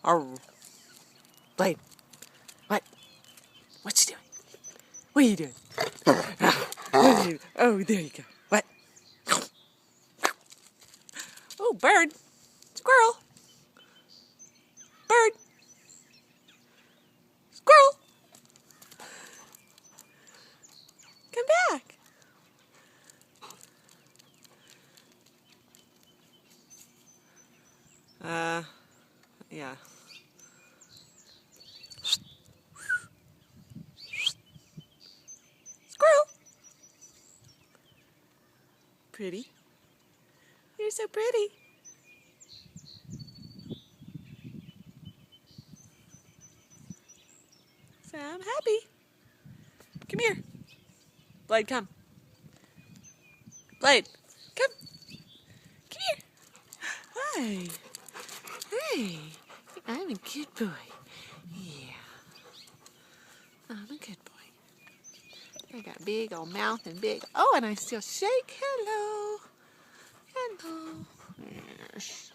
Arr. Blade. What? What you doing? What are you doing? What are you doing? Oh, there you go. What? Oh, bird. Squirrel. Bird. Squirrel. Come back. Yeah. Squirrel. Pretty. You're so pretty. So I'm happy. Come here. Blade, come. Blade, come. Come here. Hi. Hey. I'm a good boy. Yeah. I'm a good boy. I got a big old mouth and big... Oh, and I still shake. Hello. Hello. Yes.